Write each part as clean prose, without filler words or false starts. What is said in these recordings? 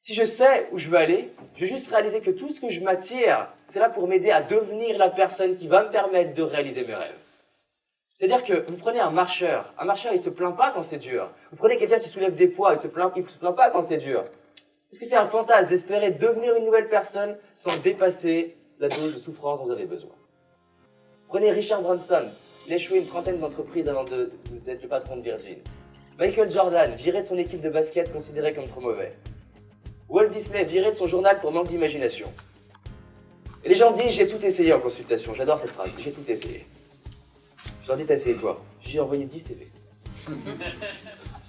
Si je sais où je veux aller, je vais juste réaliser que tout ce que je m'attire, c'est là pour m'aider à devenir la personne qui va me permettre de réaliser mes rêves. C'est-à-dire que vous prenez un marcheur il se plaint pas quand c'est dur. Vous prenez quelqu'un qui soulève des poids, il se plaint pas quand c'est dur. Parce que c'est un fantasme d'espérer devenir une nouvelle personne sans dépasser la dose de souffrance dont vous avez besoin. Prenez Richard Branson, il a échoué une trentaine d'entreprises avant d'être le patron de Virgin. Michael Jordan, viré de son équipe de basket considéré comme trop mauvais. Walt Disney, viré de son journal pour manque d'imagination. Et les gens disent, j'ai tout essayé en consultation. J'adore cette phrase, j'ai tout essayé. Je leur dis, t'as essayé quoi? J'ai envoyé 10 CV.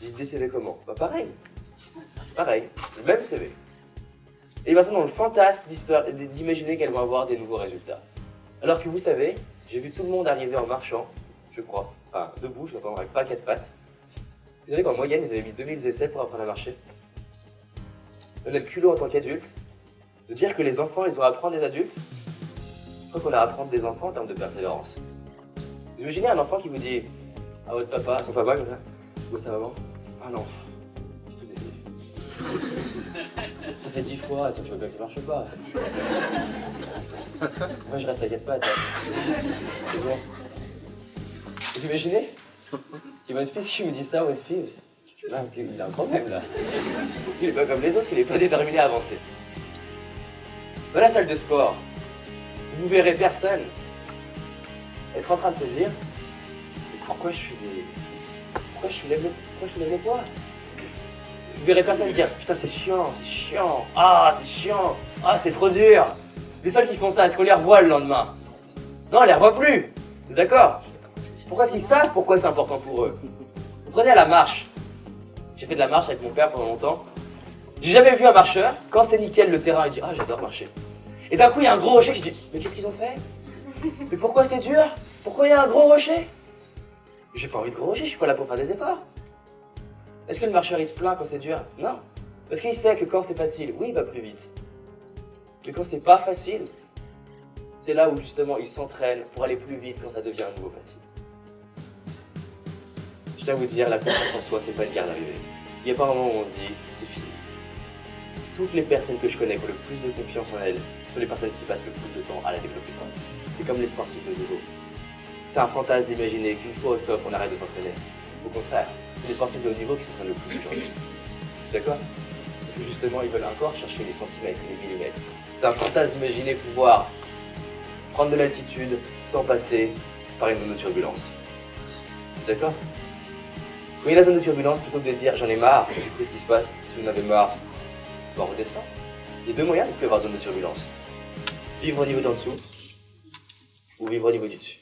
J'ai dit, des CV comment? Bah pareil, le même CV. Et les personnes ont le fantasme d'imaginer qu'elles vont avoir des nouveaux résultats. Alors que vous savez, j'ai vu tout le monde arriver en marchant, je crois, enfin debout, je l'entends avec pas 4 pattes. Vous savez qu'en moyenne, ils avaient mis 2000 essais pour apprendre à marcher. On a le culot en tant qu'adulte de dire que les enfants, ils vont apprendre des adultes. Je crois qu'on leur apprendre des enfants en termes de persévérance. Vous imaginez un enfant qui vous dit à votre papa, à son papa comme ça, ou à sa maman, ah non, j'ai tout essayé. Ça fait 10 fois, tu vois bien que ça marche pas. Moi je reste à 4 pattes. C'est bon. Vous imaginez? Il y a votre fils qui vous dit ça, votre fille. Ah, il a un problème là. Il est pas comme les autres, il est pas déterminé à avancer. Dans la salle de sport, vous verrez personne être en train de se dire pourquoi je soulève le poids? Vous verrez personne dire putain c'est chiant, ah c'est trop dur. Les seuls qui font ça, est-ce qu'on les revoit le lendemain? Non, on les revoit plus. Vous êtes d'accord? Pourquoi est-ce qu'ils savent pourquoi c'est important pour eux? Vous prenez à la marche. J'ai fait de la marche avec mon père pendant longtemps. J'ai jamais vu un marcheur, quand c'est nickel le terrain, il dit ah j'adore marcher. Et d'un coup il y a un gros rocher, je dis mais qu'est-ce qu'ils ont fait? Mais pourquoi c'est dur? Pourquoi il y a un gros rocher? J'ai pas envie de gros rocher, je suis pas là pour faire des efforts. Est-ce que le marcheur il se plaint quand c'est dur? Non. Parce qu'il sait que quand c'est facile, oui il va plus vite. Mais quand c'est pas facile, c'est là où justement il s'entraîne pour aller plus vite quand ça devient à nouveau facile. Je tiens à vous dire, la confiance en soi, c'est pas une guerre d'arrivée. Il n'y a pas un moment où on se dit, c'est fini. Toutes les personnes que je connais qui ont le plus de confiance en elles sont les personnes qui passent le plus de temps à la développer. C'est comme les sportifs de niveau. C'est un fantasme d'imaginer qu'une fois au top, on arrête de s'entraîner. Au contraire, c'est les sportifs de haut niveau qui s'entraînent le plus aujourd'hui. Tu es d'accord? Parce que justement, ils veulent encore chercher les centimètres et les millimètres. C'est un fantasme d'imaginer pouvoir prendre de l'altitude sans passer par une zone de turbulence. Tu es d'accord? Oui, la zone de turbulence, plutôt que de dire j'en ai marre, qu'est-ce qui se passe? Si vous en avez marre, on redescend. Il y a deux moyens de faire avoir zone de turbulence. Vivre au niveau d'en dessous ou vivre au niveau du dessus.